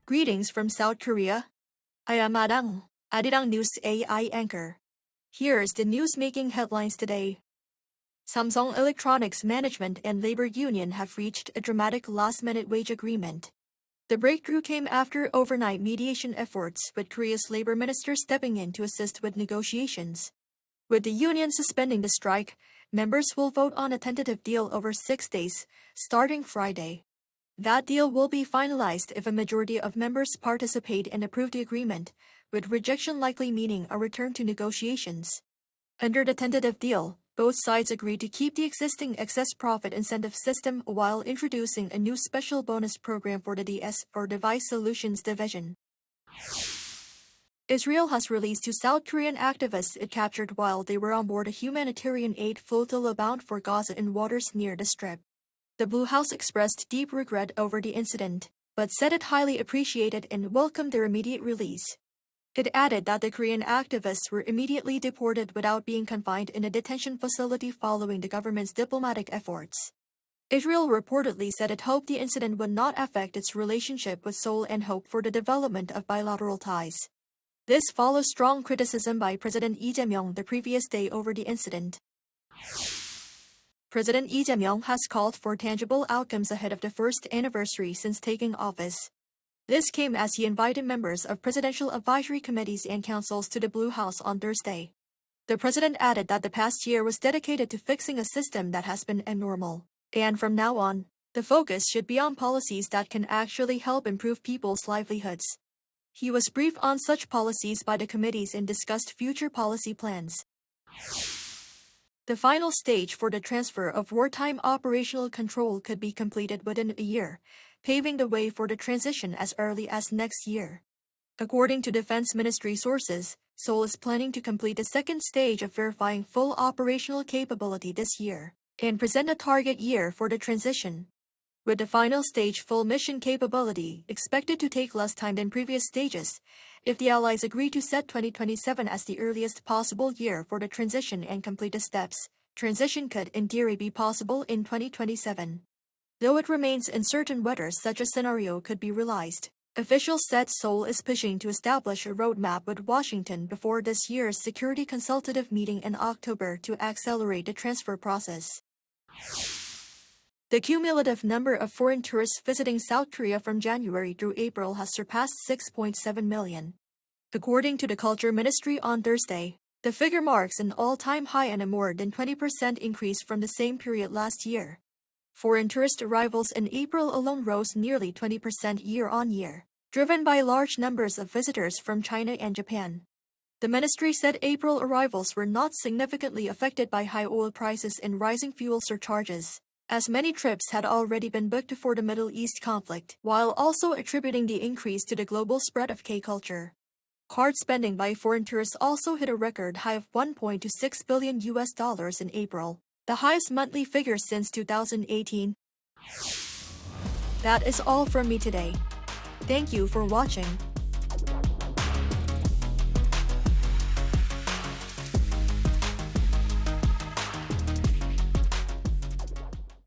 Greetings from South Korea. I am Arirang News AI anchor. Here's the news making headlines today. Samsung Electronics Management and Labor Union have reached a dramatic last-minute wage agreement. The breakthrough came after overnight mediation efforts, with Korea's labor minister stepping in to assist with negotiations. With the union suspending the strike, members will vote on a tentative deal over 6 days, starting Friday. That deal will be finalized if a majority of members participate and approve the agreement, with rejection likely meaning a return to negotiations. Under the tentative deal, both sides agreed to keep the existing excess profit incentive system while introducing a new special bonus program for the DS or Device Solutions Division. Israel has released 2 South Korean activists it captured while they were on board a humanitarian aid flotilla bound for Gaza in waters near the Strip. The Blue House expressed deep regret over the incident, but said it highly appreciated and welcomed their immediate release. It added that the Korean activists were immediately deported without being confined in a detention facility following the government's diplomatic efforts. Israel reportedly said it hoped the incident would not affect its relationship with Seoul and hoped for the development of bilateral ties. This follows strong criticism by President Lee Jae-myung the previous day over the incident. President Lee Jae-myung has called for tangible outcomes ahead of the first anniversary since taking office. This came as he invited members of presidential advisory committees and councils to the Blue House on Thursday. The president added that the past year was dedicated to fixing a system that has been abnormal, and from now on, the focus should be on policies that can actually help improve people's livelihoods. He was briefed on such policies by the committees and discussed future policy plans. The final stage for the transfer of wartime operational control could be completed within a year, paving the way for the transition as early as next year. According to Defense Ministry sources, Seoul is planning to complete the second stage of verifying full operational capability this year, and present a target year for the transition. With the final stage full mission capability expected to take less time than previous stages, if the Allies agree to set 2027 as the earliest possible year for the transition and complete the steps, transition could in theory be possible in 2027. Though it remains uncertain whether such a scenario could be realized, officials said Seoul is pushing to establish a roadmap with Washington before this year's Security Consultative meeting in October to accelerate the transfer process. The cumulative number of foreign tourists visiting South Korea from January through April has surpassed 6.7 million. According to the Culture Ministry on Thursday, the figure marks an all-time high and a more than 20% increase from the same period last year. Foreign tourist arrivals in April alone rose nearly 20% year-on-year, driven by large numbers of visitors from China and Japan. The ministry said April arrivals were not significantly affected by high oil prices and rising fuel surcharges, as many trips had already been booked for the Middle East conflict, while also attributing the increase to the global spread of K-culture. Card spending by foreign tourists also hit a record high of $1.26 billion in April, the highest monthly figure since 2018. That is all from me today. Thank you for watching.